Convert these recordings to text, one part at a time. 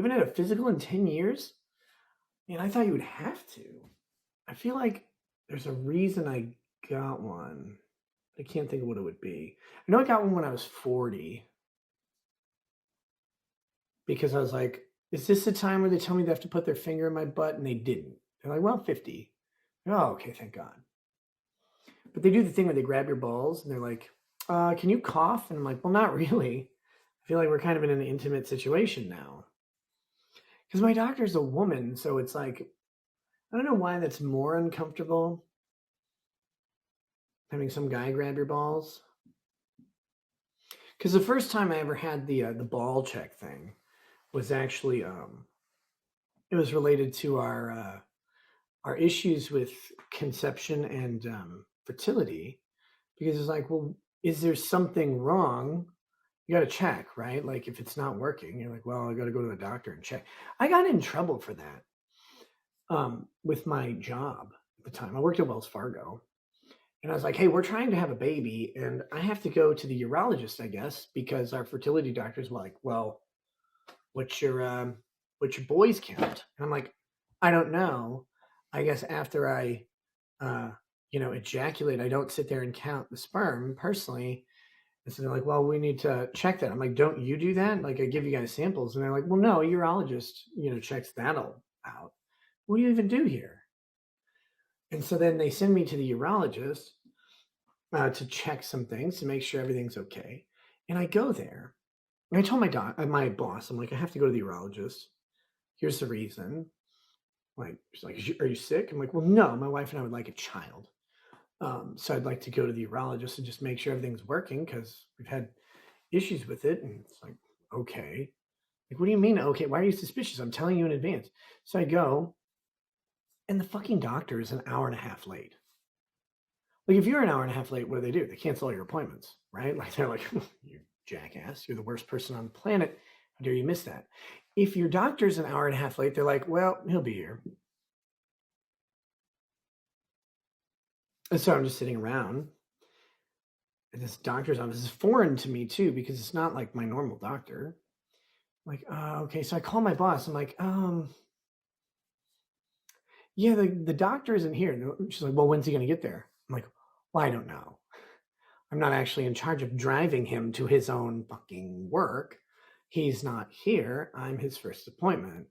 You haven't had a physical in 10 years? Man, I thought you would have to. I feel like there's a reason I got one. I can't think of what it would be. I know I got one when I was 40 because I was like, is this the time where they tell me they have to put their finger in my butt? And they didn't. They're like, well, 50. Oh, okay, thank God. But they do the thing where they grab your balls and they're like, can you cough? And I'm like, well, not really. I feel like we're kind of in an intimate situation now. Because my doctor's a woman, so it's like, I don't know why that's more uncomfortable having some guy grab your balls. Because the first time I ever had the ball check thing was actually it was related to our issues with conception and fertility. Because it's like, well, is there something wrong? You got to check, right? Like if it's not working, you're like, well, I got to go to the doctor and check. I got in trouble for that with my job at the time. I worked at Wells Fargo. And I was like, hey, we're trying to have a baby, and I have to go to the urologist, I guess, because our fertility doctor's like, well, what's your boys count? And I'm like, I don't know. I guess after I ejaculate, I don't sit there and count the sperm personally. And so they're like, well, we need to check that. I'm like, don't you do that? Like, I give you guys samples. And they're like, well, no, a urologist, checks that all out. What do you even do here? And so then they send me to the urologist to check some things to make sure everything's okay. And I go there. And I told my boss, I'm like, I have to go to the urologist. Here's the reason. Like, she's like, are you sick? I'm like, well, no, my wife and I would like a child. So I'd like to go to the urologist and just make sure everything's working because we've had issues with it. And it's like, okay. Like, what do you mean? Okay, why are you suspicious? I'm telling you in advance. So I go, and the fucking doctor is an hour and a half late. Like, if you're an hour and a half late, what do? They cancel all your appointments, right? Like, they're like, you jackass, you're the worst person on the planet. How dare you miss that? If your doctor's an hour and a half late, they're like, well, he'll be here. And so I'm just sitting around. And this doctor's office is foreign to me, too, because it's not like my normal doctor. I'm like, okay. So I call my boss. I'm like, yeah, the doctor isn't here. She's like, well, when's he going to get there? I'm like, well, I don't know. I'm not actually in charge of driving him to his own fucking work. He's not here. I'm his first appointment.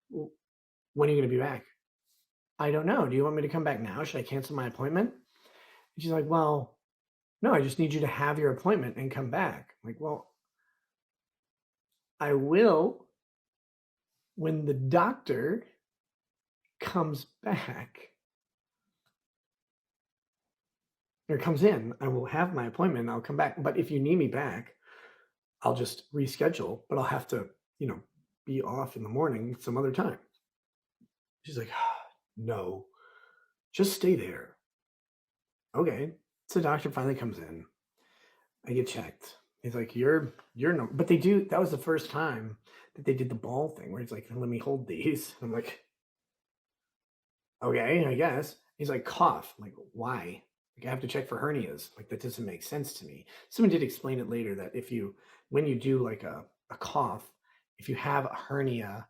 When are you going to be back? I don't know. Do you want me to come back now? Should I cancel my appointment? And she's like, well, no, I just need you to have your appointment and come back. I'm like, well, I will when the doctor comes back or comes in. I will have my appointment and I'll come back. But if you need me back, I'll just reschedule, but I'll have to, be off in the morning some other time. She's like, no, just stay there. Okay. So the doctor finally comes in. I get checked. He's like, you're no, but that was the first time that they did the ball thing where he's like, let me hold these. I'm like, okay, I guess. He's like, cough. I'm like, why? Like, I have to check for hernias. Like, that doesn't make sense to me. Someone did explain it later that when you do like a cough, if you have a hernia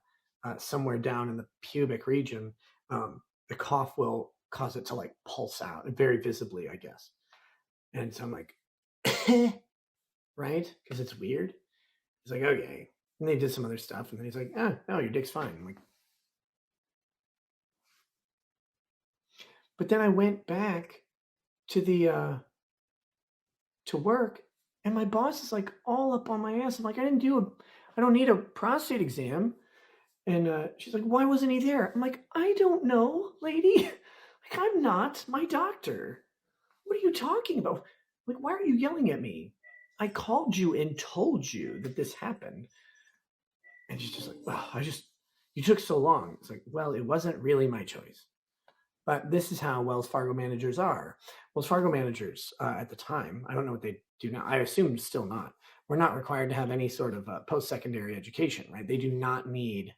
somewhere down in the pubic region, the cough will cause it to like pulse out very visibly, I guess. And so I'm like, right? Because it's weird. He's like, okay. And they did some other stuff. And then he's like, no, your dick's fine. I'm like, but then I went back to the to work, and my boss is like all up on my ass. I'm like, I don't need a prostate exam. And she's like, why wasn't he there? I'm like, I don't know, lady. Like, I'm not my doctor. What are you talking about? Like, why are you yelling at me? I called you and told you that this happened. And she's just like, well, you took so long. It's like, well, it wasn't really my choice. But this is how Wells Fargo managers are. Wells Fargo managers at the time, I don't know what they do now. I assume still not. We're not required to have any sort of post-secondary education, right? They do not need,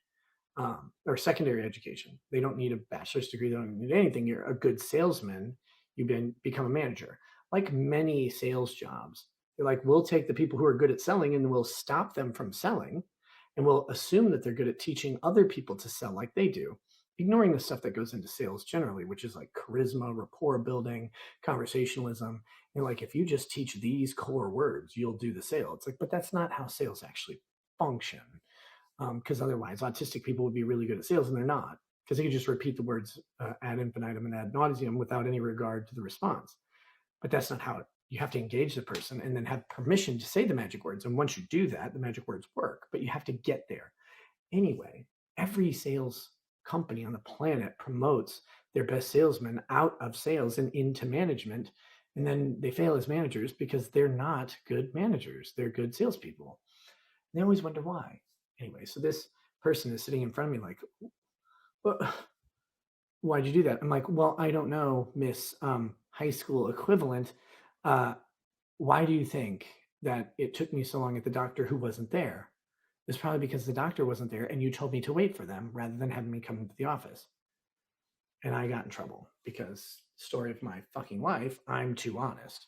or secondary education. They don't need a bachelor's degree. They don't need anything. You're a good salesman. You become a manager. Like many sales jobs, they're like, we'll take the people who are good at selling and we'll stop them from selling. and will assume that they're good at teaching other people to sell like they do, ignoring the stuff that goes into sales generally, which is like charisma, rapport building, conversationalism. And like, if you just teach these core words, you'll do the sale. It's like, but that's not how sales actually function. Because otherwise, autistic people would be really good at sales, and they're not, because they can just repeat the words ad infinitum and ad nauseum without any regard to the response. But that's not how you have to engage the person and then have permission to say the magic words. And once you do that, the magic words work, but you have to get there. Anyway, every sales company on the planet promotes their best salesmen out of sales and into management. And then they fail as managers because they're not good managers. They're good salespeople. And they always wonder why. Anyway, so this person is sitting in front of me like, well, why'd you do that? I'm like, well, I don't know, Miss High School equivalent. Uh, why do you think that it took me so long at the doctor who wasn't there? It's probably because the doctor wasn't there and you told me to wait for them rather than having me come into the office. And I got in trouble because, story of my fucking life, I'm too honest.